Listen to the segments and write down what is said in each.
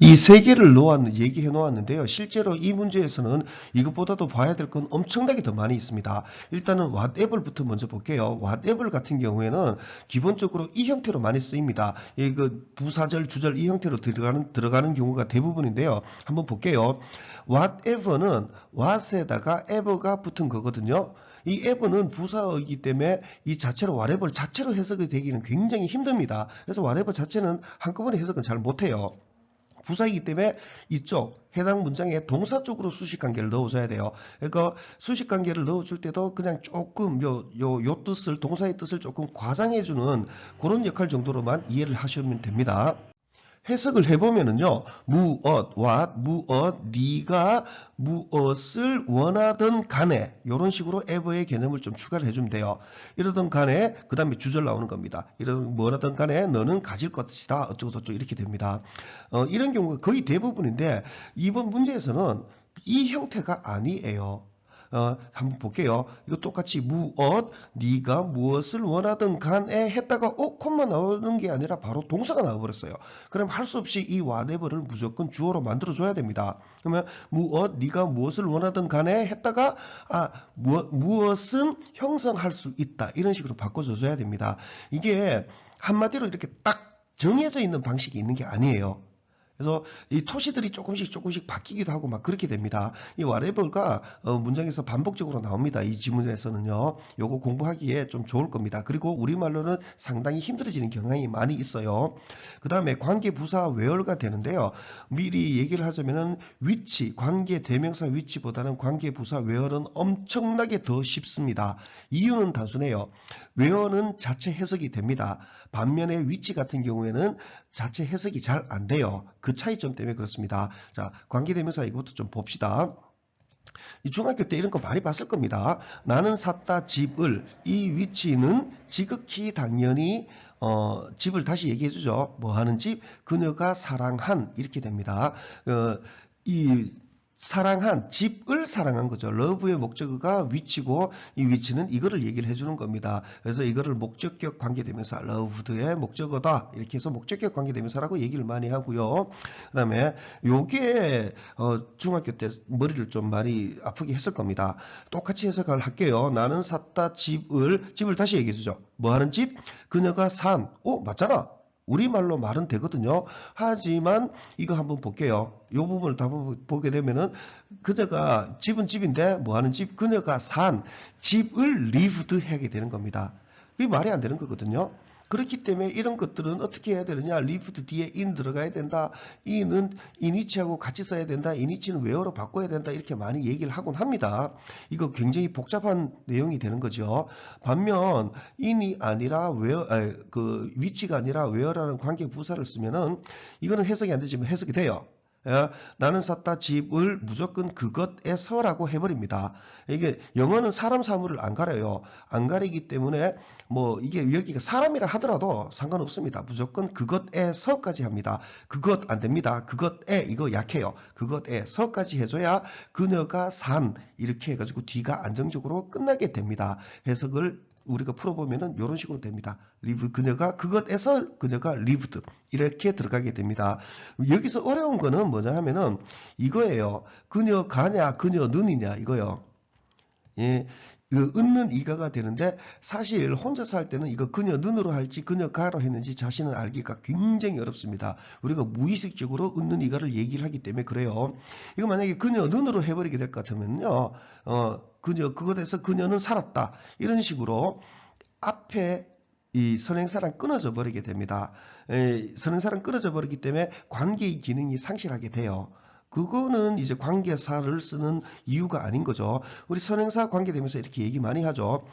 이 세 개를 얘기해 놓았는데요. 실제로 이 문제에서는 이것보다도 봐야 될 건 엄청나게 더 많이 있습니다. 일단은 whatever부터 먼저 볼게요. whatever 같은 경우에는 기본적으로 이 형태로 많이 쓰입니다. 그 부사절, 주절 이 형태로 들어가는 경우가 대부분인데요. 한번 볼게요. whatever는 what에다가 ever가 붙은 거거든요. 이 ever는 부사이기 때문에 이 자체로 whatever 자체로 해석이 되기는 굉장히 힘듭니다. 그래서 whatever 자체는 한꺼번에 해석은 잘 못해요. 부사이기 때문에 이쪽 해당 문장에 동사 쪽으로 수식관계를 넣어줘야 돼요. 그러니까 수식관계를 넣어줄 때도 그냥 조금 요 뜻을 동사의 뜻을 조금 과장해주는 그런 역할 정도로만 이해를 하시면 됩니다. 해석을 해보면은요, 무엇, 네가 무엇을 원하든 간에 이런 식으로 ever의 개념을 좀 추가를 해주면 돼요. 이러든 간에 그 다음에 주절 나오는 겁니다. 이러든 뭐라든 간에 너는 가질 것이다 어쩌고저쩌고 이렇게 됩니다. 이런 경우가 거의 대부분인데 이번 문제에서는 이 형태가 아니에요. 한번 볼게요. 이거 똑같이 무엇, 네가 무엇을 원하든 간에 했다가 콤마 나오는 게 아니라 바로 동사가 나와버렸어요. 그럼 할 수 없이 이 whatever를 무조건 주어로 만들어줘야 됩니다. 그러면 무엇, 네가 무엇을 원하든 간에 했다가 무엇은 형성할 수 있다. 이런 식으로 바꿔줘야 됩니다. 이게 한마디로 이렇게 딱 정해져 있는 방식이 있는 게 아니에요. 그래서 이 토시들이 조금씩 바뀌기도 하고 막 그렇게 됩니다. 이 whatever가 문장에서 반복적으로 나옵니다. 이 지문에서는요. 요거 공부하기에 좀 좋을 겁니다. 그리고 우리말로는 상당히 힘들어지는 경향이 많이 있어요. 그 다음에 관계부사 where가 되는데요. 미리 얘기를 하자면은 위치, 관계 대명사 위치보다는 관계부사 where는 엄청나게 더 쉽습니다. 이유는 단순해요. where는 자체 해석이 됩니다. 반면에 위치 같은 경우에는 자체 해석이 잘 안 돼요. 그 차이점 때문에 그렇습니다. 자, 관계대명사 이것부터 좀 봅시다. 이 중학교 때 이런 거 많이 봤을 겁니다. 나는 샀다 집을 이 위치는 지극히 당연히 집을 다시 얘기해 주죠. 뭐 하는 집? 그녀가 사랑한 이렇게 됩니다. 이 사랑한 집을 사랑한 거죠. 러브의 목적어가 위치고 이 위치는 이거를 얘기를 해주는 겁니다. 그래서 이거를 목적격 관계대명사 loved의 목적어다 이렇게 해서 목적격 관계대명사라고 얘기를 많이 하고요. 그 다음에 요게 중학교 때 머리를 좀 많이 아프게 했을 겁니다. 똑같이 해석을 할게요. 나는 샀다 집을 다시 얘기해 주죠. 뭐 하는 집? 그녀가 산. 맞잖아. 우리말로 말은 되거든요. 하지만 이거 한번 볼게요. 이 부분을 다 보게 되면은 그녀가 집은 집인데 뭐 하는 집? 그녀가 산 집을 lived 하게 되는 겁니다. 이게 말이 안 되는 거거든요. 그렇기 때문에 이런 것들은 어떻게 해야 되느냐? lived 뒤에 in 들어가야 된다. in은 in이치하고 같이 써야 된다. in이치는 where로 바꿔야 된다. 이렇게 많이 얘기를 하곤 합니다. 이거 굉장히 복잡한 내용이 되는 거죠. 반면 in이 아니라 where, 그 위치가 아니라 where라는 관계 부사를 쓰면은 이거는 해석이 안 되지만 해석이 돼요. 나는 샀다 집을 무조건 그것에서라고 해버립니다. 이게 영어는 사람 사물을 안 가려요. 안 가리기 때문에 뭐 이게 여기가 사람이라 하더라도 상관없습니다. 무조건 그것에서까지 합니다. 그것 안 됩니다. 그것에 이거 약해요. 그것에서까지 해줘야 그녀가 산 이렇게 해가지고 뒤가 안정적으로 끝나게 됩니다. 해석을 우리가 풀어보면은 이런 식으로 됩니다. 그녀가 그것에서 그녀가 lived 이렇게 들어가게 됩니다. 여기서 어려운 거는 뭐냐 하면은 이거예요. 그녀 가냐 그녀는이냐 이거요. 예, 그 은는 이가가 되는데 사실 혼자서 할 때는 이거 그녀 는으로 할지 그녀 가로 했는지 자신은 알기가 굉장히 어렵습니다. 우리가 무의식적으로 은는 이가를 얘기를 하기 때문에 그래요. 이거 만약에 그녀 는으로 해버리게 될 것 같으면요. 그것에서 그녀는 살았다. 이런 식으로 앞에 이 선행사랑 끊어져 버리게 됩니다. 선행사랑 끊어져 버리기 때문에 관계의 기능이 상실하게 돼요. 그거는 이제 관계사를 쓰는 이유가 아닌 거죠. 우리 선행사 관계되면서 이렇게 얘기 많이 하죠.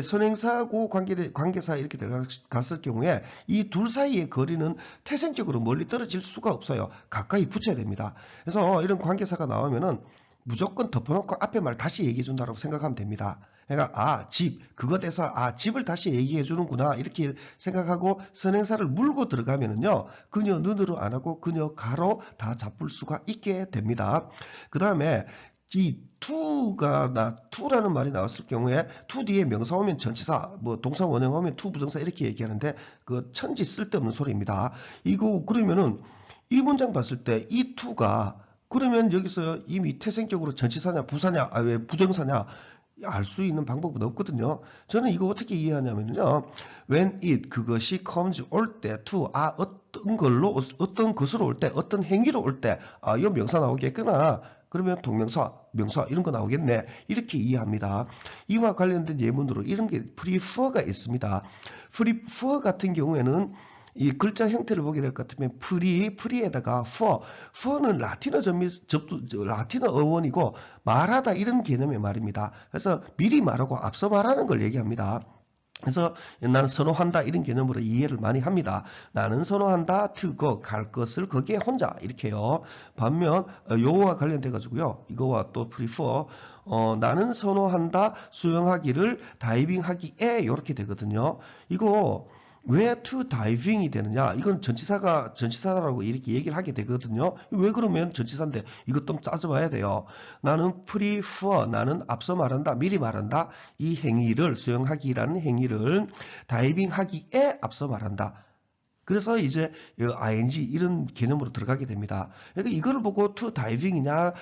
선행사고 관계사 이렇게 들어갔을 경우에 이 둘 사이의 거리는 태생적으로 멀리 떨어질 수가 없어요. 가까이 붙여야 됩니다. 그래서 이런 관계사가 나오면은 무조건 덮어놓고 앞에 말 다시 얘기해 준다고 생각하면 됩니다. 그러니까 그것에서 집을 다시 얘기해 주는구나 이렇게 생각하고 선행사를 물고 들어가면은요 그녀 눈으로 안 하고 그녀 가로 다 잡을 수가 있게 됩니다. 그 다음에 이 to라는 말이 나왔을 경우에 to 뒤에 명사 오면 전치사, 뭐 동사 원형 오면 to 부정사 이렇게 얘기하는데 그 천지 쓸데없는 소리입니다. 이거 그러면은 이 문장 봤을 때 이 to가 그러면 여기서 이미 태생적으로 전치사냐 부사냐 왜 부정사냐 알 수 있는 방법은 없거든요. 저는 이거 어떻게 이해하냐면요. when it 그것이 comes 올 때 to 어떤 걸로 어떤 것으로 올 때 어떤 행위로 올 때 이 명사 나오겠구나. 그러면 동명사, 명사 이런 거 나오겠네. 이렇게 이해합니다. 이와 관련된 예문으로 이런 게 prefer가 있습니다. prefer 같은 경우에는 이 글자 형태를 보게 될 것 같으면 프리에다가 for는 라틴어 어원이고 말하다 이런 개념의 말입니다. 그래서 미리 말하고 앞서 말하는 걸 얘기합니다. 그래서 나는 선호한다 이런 개념으로 이해를 많이 합니다. 나는 선호한다 to go 갈 것을 거기에 혼자 이렇게요. 반면 요거와 관련돼 가지고요. 이거와 또 prefer 나는 선호한다 수영하기를 다이빙하기에 이렇게 되거든요. 이거 왜 to diving이 되느냐? 이건 전치사라고 이렇게 얘기를 하게 되거든요. 왜 그러면 전치사인데 이것 좀 따져봐야 돼요. 나는 prefer, 나는 앞서 말한다, 미리 말한다. 이 행위를 수영하기라는 행위를 다이빙하기에 앞서 말한다. 그래서 이제 ing 이런 개념으로 들어가게 됩니다. 그러니까 이걸 보고 to diving이냐,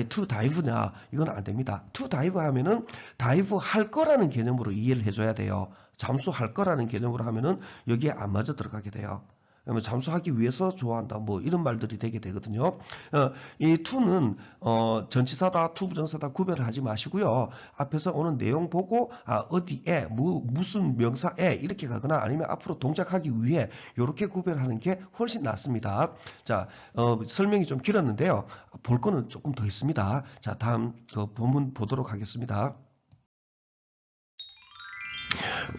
to dive냐 이건 안 됩니다. to dive 하면은 dive 할 거라는 개념으로 이해를 해줘야 돼요. 잠수할 거라는 개념으로 하면은 여기에 안 맞아 들어가게 돼요. 그러면 잠수하기 위해서 좋아한다. 뭐 이런 말들이 되게 되거든요. 이 to는 전치사다, to 부정사다 구별을 하지 마시고요. 앞에서 오는 내용 보고 어디에 무슨 명사에 이렇게 가거나 아니면 앞으로 동작하기 위해 이렇게 구별하는 게 훨씬 낫습니다. 자, 설명이 좀 길었는데요. 볼 거는 조금 더 있습니다. 자, 다음 본문 보도록 하겠습니다.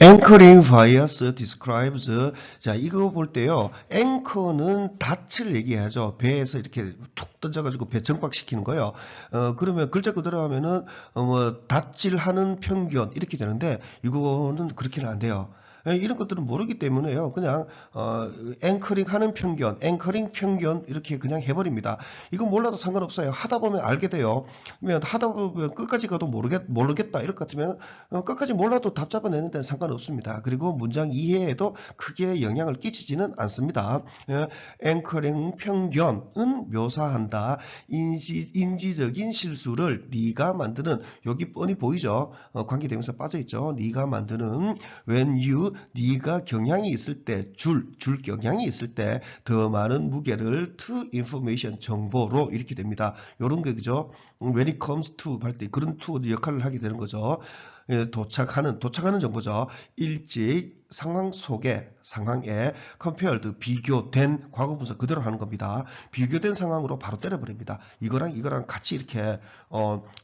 Anchoring bias describes 자 이거 볼 때요. 앵커는 닻을 얘기하죠. 배에서 이렇게 툭 던져가지고 배 정박시키는 거예요. 그러면 글자 그대로 하면은 뭐 닻질하는 편견 이렇게 되는데 이거는 그렇게는 안 돼요. 이런 것들은 모르기 때문에요. 그냥 앵커링 하는 편견, 앵커링 편견 이렇게 그냥 해버립니다. 이건 몰라도 상관없어요. 하다 보면 알게 돼요. 그러면 하다 보면 끝까지 가도 모르겠다 이럴 것 같으면 끝까지 몰라도 답 잡아내는 데는 상관없습니다. 그리고 문장 이해에도 크게 영향을 끼치지는 않습니다. 앵커링 편견은 묘사한다. 인지적인 실수를 네가 만드는 여기 뻔히 보이죠. 관계대명사 빠져있죠. 네가 만드는 when you 네가 경향이 있을 때 줄 경향이 있을 때 더 많은 무게를 to information 정보로 이렇게 됩니다. 요런 게 그죠? when it comes to 할 때 그런 to 역할을 하게 되는 거죠. 도착하는 정보죠. 일찍 상황에 compared 비교된 과거분사 그대로 하는 겁니다. 비교된 상황으로 바로 때려버립니다. 이거랑 같이 이렇게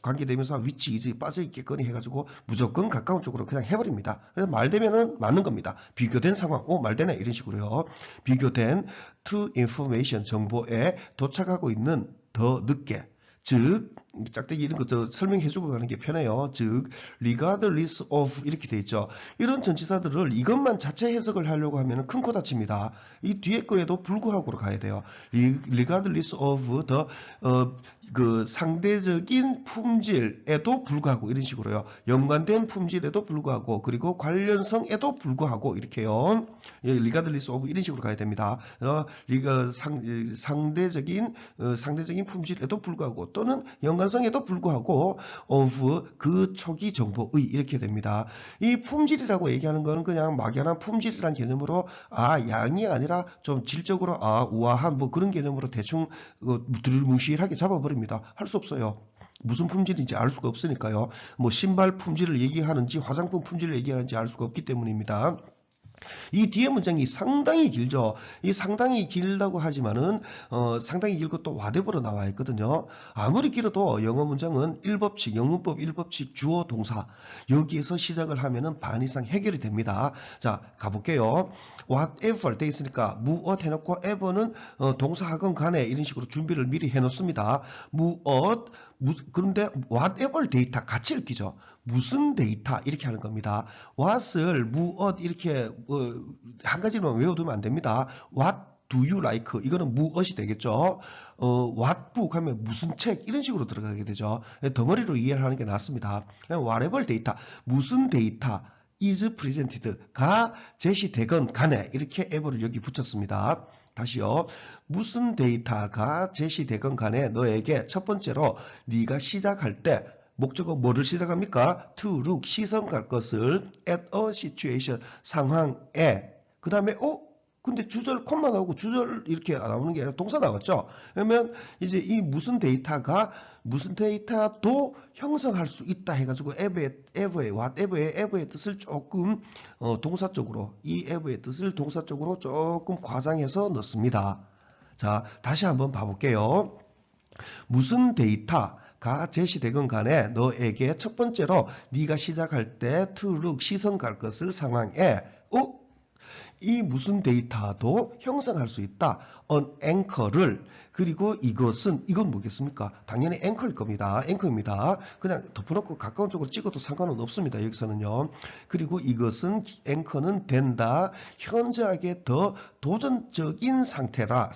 관계되면서 위치 이제 빠져 있겠거니 해가지고 무조건 가까운 쪽으로 그냥 해버립니다. 그래서 말되면은 맞는 겁니다. 비교된 상황, 말되네 이런 식으로요. 비교된 to information 정보에 도착하고 있는 더 늦게. 즉 짝대기 이런 것도 설명해주고 가는 게 편해요. 즉 regardless of 이렇게 돼 있죠. 이런 전치사들을 이것만 자체 해석을 하려고 하면 큰 코 다칩니다. 이 뒤에 거에도 불구하고로 가야 돼요. regardless of the 그 상대적인 품질에도 불구하고 이런 식으로요. 연관된 품질에도 불구하고 그리고 관련성에도 불구하고 이렇게요. regardless of 이런 식으로 가야 됩니다. 상대적인 품질에도 불구하고 또는 연관성에도 불구하고 of 그 초기 정보의 이렇게 됩니다. 이 품질이라고 얘기하는 거는 그냥 막연한 품질이라는 개념으로 양이 아니라 좀 질적으로 우아한 뭐 그런 개념으로 대충 무시하게 잡아버립니다. 할 수 없어요. 무슨 품질인지 알 수가 없으니까요. 뭐 신발 품질을 얘기하는지 화장품 품질을 얘기하는지 알 수가 없기 때문입니다. 이 뒤에 문장이 상당히 길죠. 이 상당히 길다고 하지만은 상당히 길고 또 whatever로 나와 있거든요. 아무리 길어도 영어 문장은 1법칙, 영문법 1법칙 주어 동사 여기에서 시작을 하면은 반 이상 해결이 됩니다. 자, 가볼게요. whatever 돼 있으니까 무엇 해놓고 ever는 동사하건 간에 이런 식으로 준비를 미리 해놓습니다. 그런데 whatever 데이터 같이 읽히죠. 무슨 데이터 이렇게 하는 겁니다. what을 무엇 이렇게 한 가지만 외워두면 안 됩니다. what do you like 이거는 무엇이 되겠죠. what book 하면 무슨 책 이런 식으로 들어가게 되죠. 덩어리로 이해를 하는 게 낫습니다. whatever 데이터 무슨 데이터 is presented가 제시되건 간에 이렇게 ever를 여기 붙였습니다. 다시요. 무슨 데이터가 제시되건 간에 너에게 첫 번째로 네가 시작할 때 목적은 뭐를 시작합니까? To look, 시선 갈 것을 at a situation, 상황에. 그 다음에 근데 주절 콤마 나오고 주절 이렇게 나오는 게 아니라 동사 나왔죠. 그러면 이제 이 무슨 데이터도 형성할 수 있다 해가지고 whatever의 뜻을 조금 동사 쪽으로, 이 ever의 뜻을 동사 쪽으로 조금 과장해서 넣습니다. 자, 다시 한번 봐볼게요. 무슨 데이터가 제시되건 간에 너에게 첫 번째로 네가 시작할 때 to look, 시선 갈 것을 상황에 이 무슨 데이터도 형성할 수 있다. on anchor를. 그리고 이건 뭐겠습니까? 당연히 앵커일 겁니다. 앵커입니다. 그냥 덮어놓고 가까운 쪽으로 찍어도 상관은 없습니다. 여기서는요. 그리고 이것은 앵커는 된다. 현저하게 더 도전적인 상태가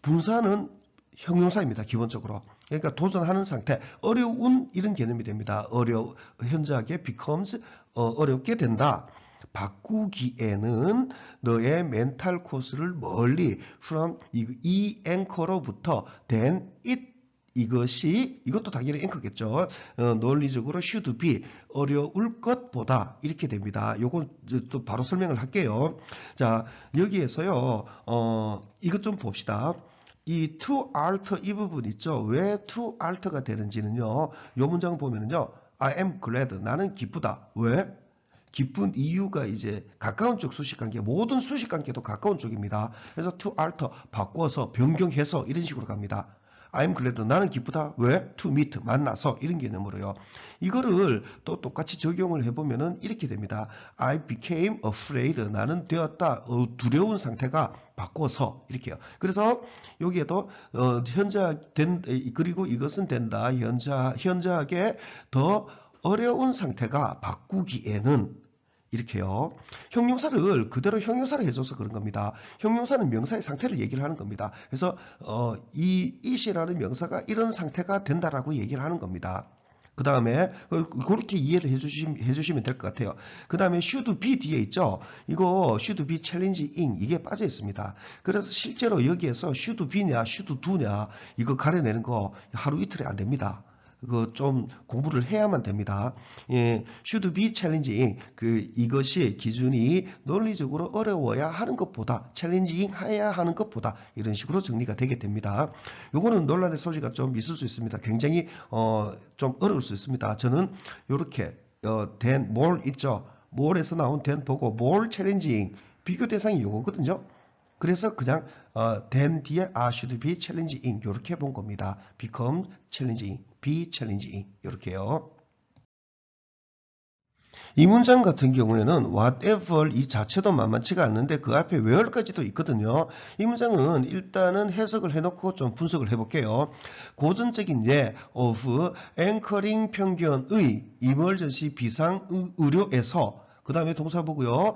분사는 형용사입니다. 기본적으로. 그러니까 도전하는 상태, 어려운 이런 개념이 됩니다. 현저하게 becomes 어렵게 된다. 바꾸기에는 너의 멘탈 코스를 멀리 from 이 앵커로부터 then it 이것도 당연히 앵커겠죠. 논리적으로 should be 어려울 것보다 이렇게 됩니다. 요건 또 바로 설명을 할게요. 자, 여기에서요. 이것 좀 봅시다. 이 to alter 이 부분 있죠. 왜 to alter가 되는지는요. 요 문장 보면은요. I am glad. 나는 기쁘다. 왜? 기쁜 이유가 이제 가까운 쪽 수식관계, 모든 수식관계도 가까운 쪽입니다. 그래서 to alter, 바꿔서, 변경해서 이런 식으로 갑니다. I'm glad, 나는 기쁘다. 왜? To meet, 만나서 이런 개념으로요. 이거를 또 똑같이 적용을 해보면은 이렇게 됩니다. I became afraid, 나는 되었다. 두려운 상태가 바꿔서 이렇게요. 그래서 여기에도 그리고 이것은 된다. 현저하게 더 어려운 상태가 바꾸기에는 이렇게요. 형용사를 그대로 형용사를 해줘서 그런 겁니다. 형용사는 명사의 상태를 얘기를 하는 겁니다. 그래서 이 it이라는 명사가 이런 상태가 된다라고 얘기를 하는 겁니다. 그 다음에 그렇게 이해를 해주시면 될 것 같아요. 그 다음에 should be 뒤에 있죠. 이거 should be challenging 이게 빠져 있습니다. 그래서 실제로 여기에서 should be냐 should do냐 이거 가려내는 거 하루 이틀에 안 됩니다. 그거 좀 공부를 해야만 됩니다. 예, should be challenging. 이것이 기준이 논리적으로 어려워야 하는 것보다, challenging 해야 하는 것보다, 이런 식으로 정리가 되게 됩니다. 요거는 논란의 소지가 좀 있을 수 있습니다. 굉장히, 좀 어려울 수 있습니다. 저는 요렇게, then, more 있죠. more에서 나온 then 보고, more challenging. 비교 대상이 요거거든요. 그래서 그냥 then 뒤에 should be challenging 이렇게 본 겁니다. become challenging, be challenging 이렇게요. 이 문장 같은 경우에는 whatever 이 자체도 만만치가 않는데 그 앞에 where까지도 있거든요. 이 문장은 일단은 해석을 해놓고 좀 분석을 해볼게요. 고전적인 예 of anchoring 편견의 emergency 비상 의료에서 그 다음에 동사 보고요.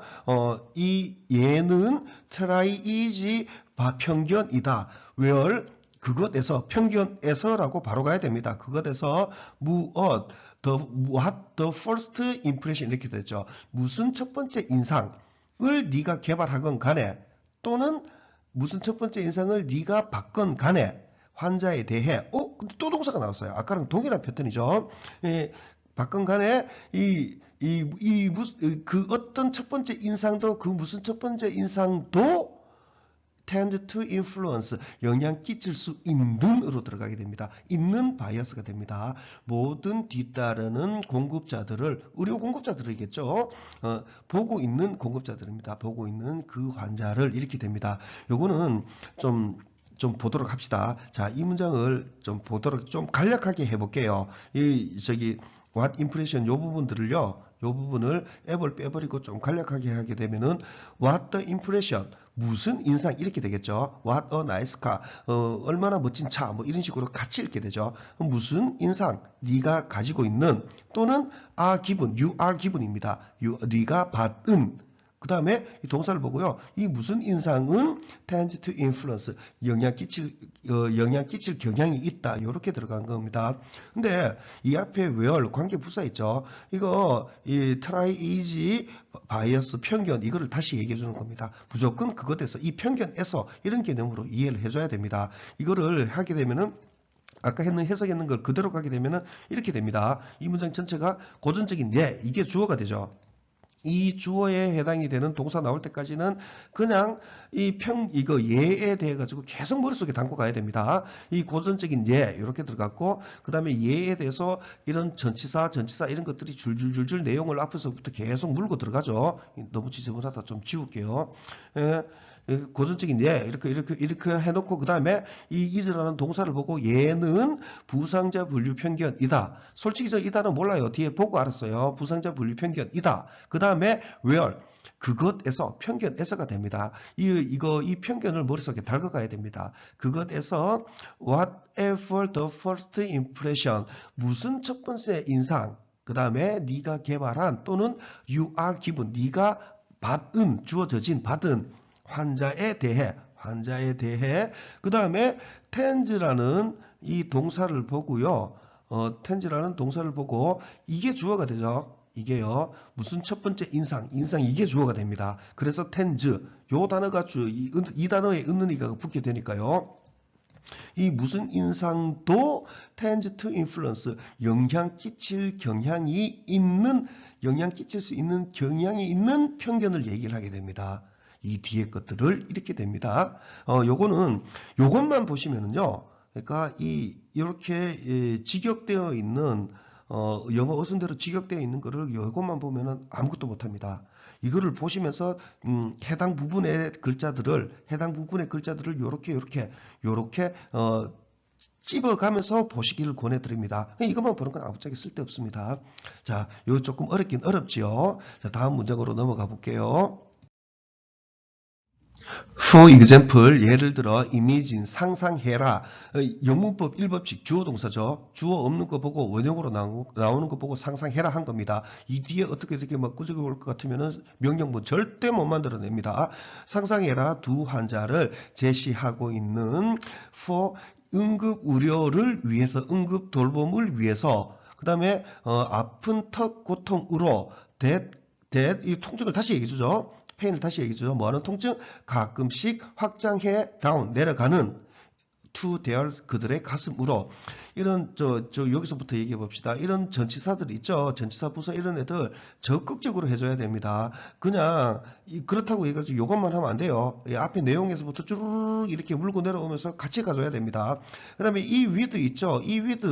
이 예는 try is 편견이다. where 그것에서 편견에서라고 바로 가야 됩니다. 그것에서 what the first impression 이렇게 되죠. 무슨 첫 번째 인상을 네가 개발하건 간에 또는 무슨 첫 번째 인상을 네가 받건 간에 환자에 대해 근데 또 동사가 나왔어요. 아까랑 동일한 패턴이죠. 받건 간에 그 어떤 첫 번째 인상도 그 무슨 첫 번째 인상도 tend to influence 영향 끼칠 수 있는으로 들어가게 됩니다. 있는 바이어스가 됩니다. 모든 뒤따르는 공급자들을 의료 공급자들이겠죠. 보고 있는 공급자들입니다. 보고 있는 그 환자를 이렇게 됩니다. 요거는 좀 보도록 합시다. 자, 이 문장을 좀 간략하게 해볼게요. what impression 요 부분들을요. 요 부분을 앱을 빼버리고 좀 간략하게 하게 되면은 what the impression 무슨 인상 이렇게 되겠죠. what a nice car 얼마나 멋진 차 뭐 이런 식으로 같이 읽게 되죠. 무슨 인상 네가 가지고 있는 또는 are given you are given입니다. 네가 받은 그 다음에 이 동사를 보고요. 이 무슨 인상은 tends to influence, 영향 끼칠 경향이 있다. 이렇게 들어간 겁니다. 근데 이 앞에 where 관계 부사 있죠. 이거 이 try, is, bias, 편견 이거를 다시 얘기해 주는 겁니다. 무조건 그것에서 이 편견에서 이런 개념으로 이해를 해줘야 됩니다. 이거를 하게 되면은 아까 해석했는 걸 그대로 가게 되면은 이렇게 됩니다. 이 문장 전체가 고전적인 예, 이게 주어가 되죠. 이 주어에 해당이 되는 동사 나올 때까지는 그냥 이거 예에 대해 가지고 계속 머릿속에 담고 가야 됩니다. 이 고전적인 예, 이렇게 들어갔고, 그 다음에 예에 대해서 이런 전치사 이런 것들이 줄줄줄줄 내용을 앞에서부터 계속 물고 들어가죠. 너무 지저분하다. 좀 지울게요. 예. 고전적인 예, 이렇게 해놓고, 그 다음에 이 is라는 동사를 보고 얘는 부상자 분류 편견이다. 솔직히 저 이다는 몰라요. 뒤에 보고 알았어요. 부상자 분류 편견이다. 그 다음에 where 그것에서 편견에서가 됩니다. 이 편견을 머릿속에 달궈가야 됩니다. 그것에서 whatever the first impression 무슨 첫 번째 인상 그 다음에 네가 개발한 또는 you are given 네가 받은 주어져진 받은 환자에 대해 그 다음에 tends라는 이 동사를 보고요. tends라는 동사를 보고 이게 주어가 되죠. 이게요. 무슨 첫 번째 인상 이게 주어가 됩니다. 그래서 tends 요 단어가 이 단어에 은은이가 붙게 되니까요. 이 무슨 인상도 tends to influence 영향 끼칠 수 있는 경향이 있는 편견을 얘기를 하게 됩니다. 이 뒤에 것들을 이렇게 됩니다. 요것만 보시면은요. 그러니까 이렇게 직역되어 있는 영어 어순대로 직역되어 있는 거를 요것만 보면은 아무것도 못합니다. 이거를 보시면서 해당 부분의 글자들을 요렇게 찝어가면서 보시기를 권해드립니다. 이것만 보는 건 아무짝에 쓸데없습니다. 자, 요 조금 어렵긴 어렵지요. 자, 다음 문장으로 넘어가 볼게요. For example, 예를 들어 imagine, 상상해라. 영문법 1법칙 주어 동사죠. 주어 없는 거 보고 원형으로 나오는 거 보고 상상해라 한 겁니다. 이 뒤에 어떻게 막 꾸짖어 올 것 같으면 명령문 절대 못 만들어냅니다. 상상해라 두 환자를 제시하고 있는 for 응급 우려를 위해서 응급 돌봄을 위해서 그 다음에 아픈 턱 고통으로 이 통증을 다시 얘기해 주죠. 페인을 다시 얘기해 주죠. 뭐하는 통증? 가끔씩 확장해 내려가는 to their 그들의 가슴으로 이런 여기서부터 얘기해 봅시다. 이런 전치사들 있죠. 전치사 부사 이런 애들 적극적으로 해줘야 됩니다. 그냥 그렇다고 해가지고 이것만 하면 안 돼요. 앞에 내용에서부터 쭈르륵 이렇게 물고 내려오면서 같이 가줘야 됩니다. 그 다음에 이 with 있죠. 이 with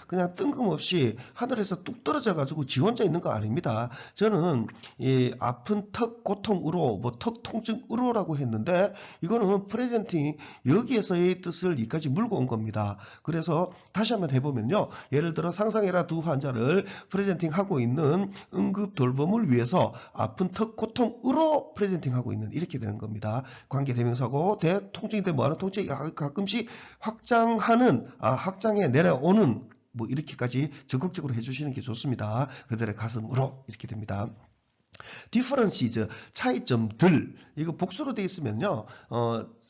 그냥 뜬금없이 하늘에서 뚝 떨어져 가지고 지 혼자 있는 거 아닙니다. 저는 이 아픈 턱 고통으로 턱 통증으로라고 했는데 이거는 프레젠팅 여기에서의 뜻을 여기까지 물고 온 겁니다. 그래서 다시 한번 해보면요. 예를 들어 상상해라 두 환자를 프레젠팅하고 있는 응급 돌봄을 위해서 아픈 턱 고통으로 프레젠팅하고 있는 이렇게 되는 겁니다. 관계대명사고 통증인데 뭐하는 통증이 가끔씩 확장해 내려오는 이렇게까지 적극적으로 해주시는 게 좋습니다. 그들의 가슴으로 이렇게 됩니다. differences 차이점들 이거 복수로 되어 있으면요.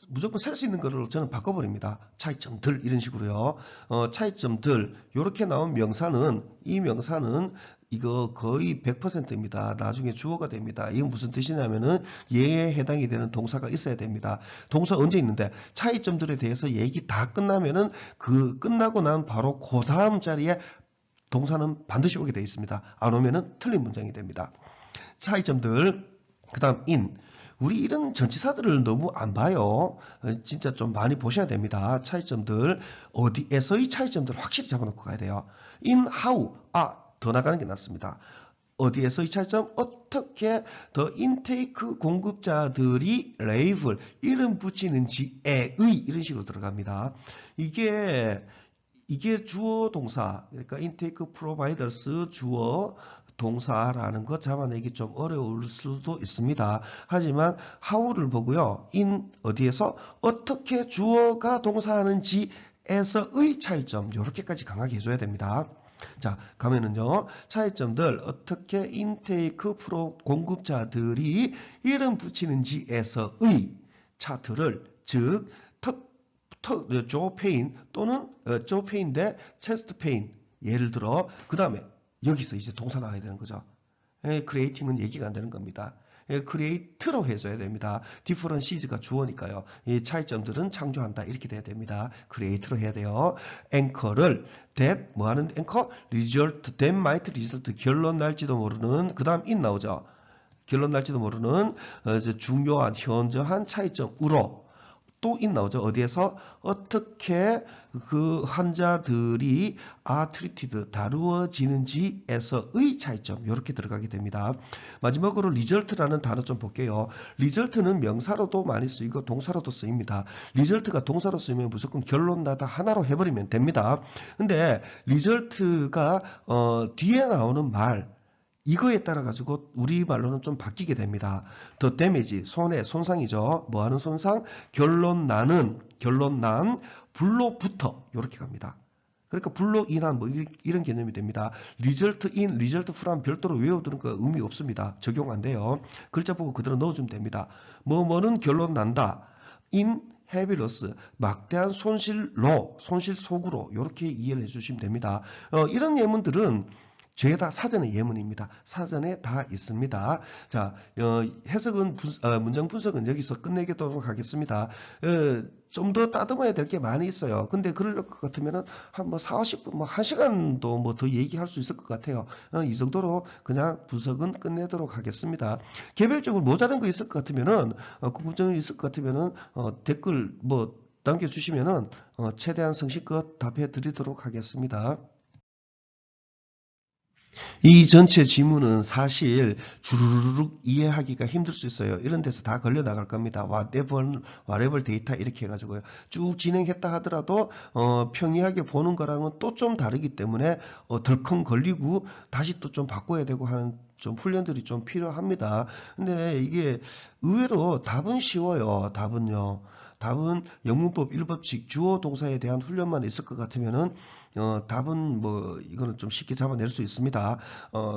무조건 셀 수 있는 거를 저는 바꿔버립니다. 차이점들 이런 식으로요. 차이점들 이렇게 나온 명사는 이 명사는 이거 거의 100%입니다. 나중에 주어가 됩니다. 이건 무슨 뜻이냐면은 예에 해당이 되는 동사가 있어야 됩니다. 동사 언제 있는데 차이점들에 대해서 얘기 다 끝나면은 끝나고 난 바로 그 다음 자리에 동사는 반드시 오게 되어 있습니다. 안 오면은 틀린 문장이 됩니다. 차이점들 그 다음 in 우리 이런 전치사들을 너무 안 봐요. 진짜 좀 많이 보셔야 됩니다. 차이점들 어디에서의 차이점들을 확실히 잡아놓고 가야 돼요. in how 더 나가는 게 낫습니다. 어디에서의 차이점 어떻게 더 인테이크 공급자들이 레이블 이름 붙이는지의 이런 식으로 들어갑니다. 이게 주어 동사 그러니까 intake providers 주어 동사라는 거 잡아내기 좀 어려울 수도 있습니다. 하지만 how를 보고요. in 어디에서 어떻게 주어가 동사하는지에서의 차이점 이렇게까지 강하게 해줘야 됩니다. 자, 가면은요, 차이점들, 어떻게 인테이크 프로 공급자들이 이름 붙이는지에서의 차트를, 즉, 조 페인 또는 조 페인 대 체스트 페인, 예를 들어, 그 다음에 여기서 이제 동사 나와야 되는 거죠. 크리에이팅은 얘기가 안 되는 겁니다. 크리에이트로 해줘야 됩니다. 디퍼런시즈가 주어니까요. 이 차이점들은 창조한다 이렇게 돼야 됩니다. 크리에이트로 해야 돼요. 앵커를 that 뭐하는 앵커? result that might result 결론 날지도 모르는 그 다음 in 나오죠. 결론 날지도 모르는 중요한 현저한 차이점으로 또 in 나오죠. 어디에서 어떻게 그 환자들이 are treated 다루어지는지에서의 차이점 이렇게 들어가게 됩니다. 마지막으로 result라는 단어 좀 볼게요. result는 명사로도 많이 쓰이고 동사로도 쓰입니다. result가 동사로 쓰이면 무조건 결론 나다 하나로 해버리면 됩니다. 근데 result가 뒤에 나오는 말 이거에 따라 가지고 우리말로는 좀 바뀌게 됩니다. 더 데미지, 손상이죠. 뭐하는 손상? 결론 난 불로부터 이렇게 갑니다. 그러니까 불로 인한 뭐 이런 개념이 됩니다. result in, result from 별도로 외워두는 거 의미 없습니다. 적용 안 돼요. 글자 보고 그대로 넣어주면 됩니다. 뭐는 결론 난다. in heavy loss, 막대한 손실로, 손실 속으로 이렇게 이해를 해주시면 됩니다. 이런 예문들은 죄다 사전의 예문입니다. 사전에 다 있습니다. 자, 해석은 문장 분석은 여기서 끝내도록 하겠습니다. 좀 더 따듬어야 될 게 많이 있어요. 근데 그럴 것 같으면은 한 뭐 40분, 뭐 1시간도 뭐 더 얘기할 수 있을 것 같아요. 이 정도로 그냥 분석은 끝내도록 하겠습니다. 개별적으로 모자란 거 있을 것 같으면은, 궁금증이 있을 것 같으면은, 댓글 뭐 남겨주시면은, 최대한 성실껏 답해 드리도록 하겠습니다. 이 전체 지문은 사실 주르륵 이해하기가 힘들 수 있어요. 이런 데서 다 걸려 나갈 겁니다. whatever 데이터 이렇게 해가지고요. 쭉 진행했다 하더라도 평이하게 보는 거랑은 또 좀 다르기 때문에 덜컹 걸리고 다시 또 좀 바꿔야 되고 하는 좀 훈련들이 좀 필요합니다. 근데 이게 의외로 답은 쉬워요. 답은 영문법 1법칙 주어 동사에 대한 훈련만 있을 것 같으면은 답은 뭐 이거는 좀 쉽게 잡아낼 수 있습니다.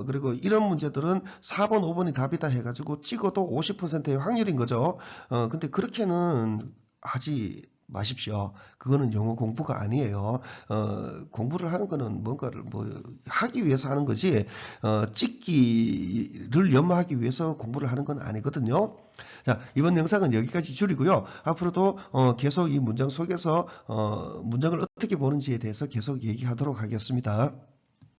그리고 이런 문제들은 4번, 5번이 답이다 해가지고 찍어도 50%의 확률인 거죠. 근데 그렇게는 하지 마십시오. 그거는 영어 공부가 아니에요. 공부를 하는 거는 뭔가를 뭐 하기 위해서 하는 거지, 찍기를 연마하기 위해서 공부를 하는 건 아니거든요. 자, 이번 영상은 여기까지 줄이고요. 앞으로도 계속 이 문장 속에서 문장을 어떻게 보는지에 대해서 계속 얘기하도록 하겠습니다.